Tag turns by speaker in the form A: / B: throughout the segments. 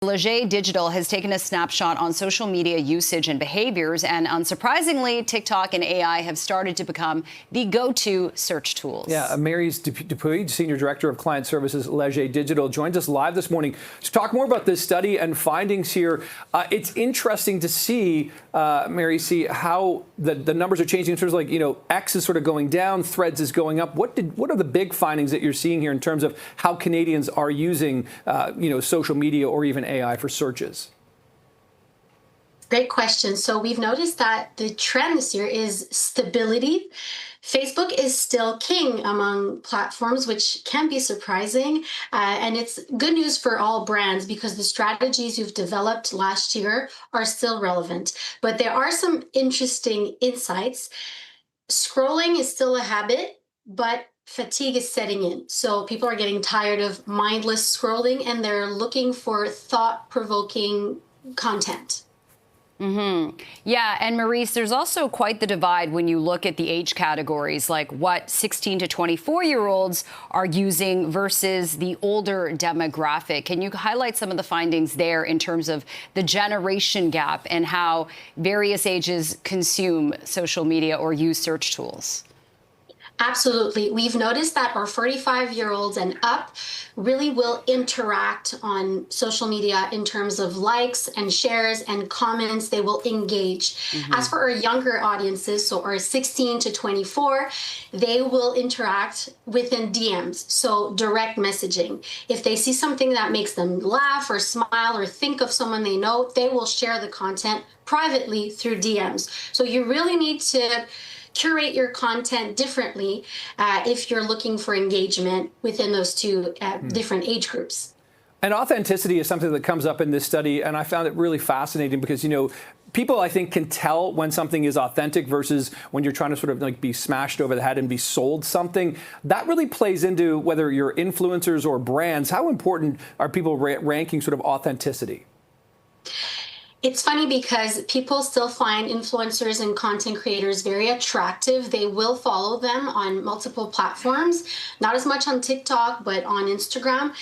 A: Leger Digital has taken a snapshot on social media usage and behaviors, and unsurprisingly, TikTok and AI have started to become the go-to search tools.
B: Yeah, Maryse Dupuy, Senior Director of Client Services, Leger Digital, joins us live this morning to talk more about this study and findings here. It's interesting to see, Maryse, how the numbers are changing in terms of, like, X is sort of going down, Threads is going up. What are the big findings that you're seeing here in terms of how Canadians are using, social media or even AI for searches?
C: Great question. So we've noticed that the trend this year is stability. Facebook is still king among platforms, which can be surprising. And it's good news for all brands because the strategies you've developed last year are still relevant. But there are some interesting insights. Scrolling is still a habit, but fatigue is setting in. So people are getting tired of mindless scrolling and they're looking for thought-provoking content.
A: Yeah, and Maryse, there's also quite the divide when you look at the age categories, like what 16 to 24-year-olds are using versus the older demographic. Can you highlight some of the findings there in terms of the generation gap and how various ages consume social media or use search tools?
C: Absolutely. We've noticed that our 45-year-olds and up really will interact on social media in terms of likes and shares and comments. They will engage. As for our younger audiences, so our 16 to 24, they will interact within DMs, so direct messaging. If they see something that makes them laugh or smile or think of someone they know, they will share the content privately through DMs. So you really need to curate your content differently if you're looking for engagement within those two different age groups.
B: And authenticity is something that comes up in this study, and I found it really fascinating because, people, I think, can tell when something is authentic versus when you're trying to sort of like be smashed over the head and be sold something. That really plays into whether you're influencers or brands. How important are people ranking sort of authenticity?
C: It's funny because people still find influencers and content creators very attractive. They will follow them on multiple platforms, not as much on TikTok, but on Instagram.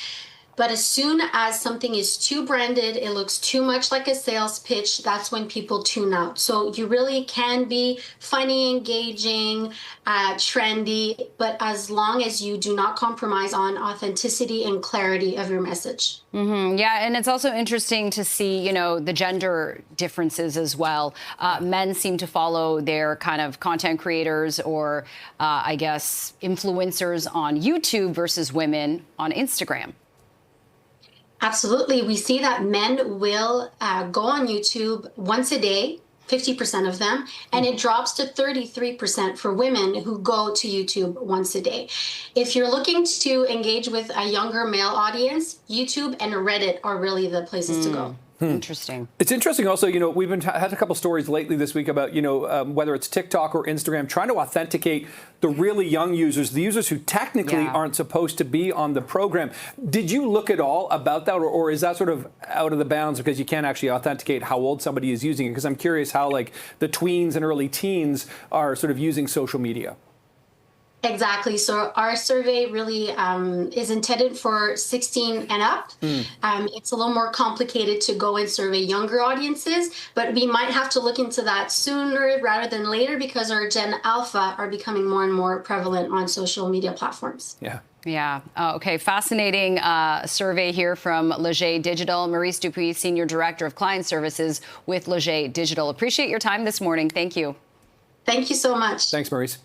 C: But as soon as something is too branded, it looks too much like a sales pitch, that's when people tune out. So you really can be funny, engaging, trendy, but as long as you do not compromise on authenticity and clarity of your message.
A: Yeah, and it's also interesting to see, the gender differences as well. Men seem to follow their kind of content creators or, I guess, influencers on YouTube versus women on Instagram.
C: Absolutely. We see that men will go on YouTube once a day, 50% of them, and it drops to 33% for women who go to YouTube once a day. If you're looking to engage with a younger male audience, YouTube and Reddit are really the places to go.
A: Interesting.
B: It's interesting also, we've had a couple stories lately this week about, whether it's TikTok or Instagram, trying to authenticate the really young users, the users who technically aren't supposed to be on the program. Did you look at all about that, or is that sort of out of the bounds because you can't actually authenticate how old somebody is using it? Because I'm curious how, like, the tweens and early teens are sort of using social media.
C: Exactly. So our survey really is intended for 16 and up. It's a little more complicated to go and survey younger audiences, but we might have to look into that sooner rather than later because our Gen Alpha are becoming more and more prevalent on social media platforms.
A: Yeah. Okay. Fascinating survey here from Leger Digital. Maryse Dupuy, Senior Director of Client Services with Leger Digital. Appreciate your time this morning. Thank you.
C: Thank you so much.
B: Thanks, Maryse.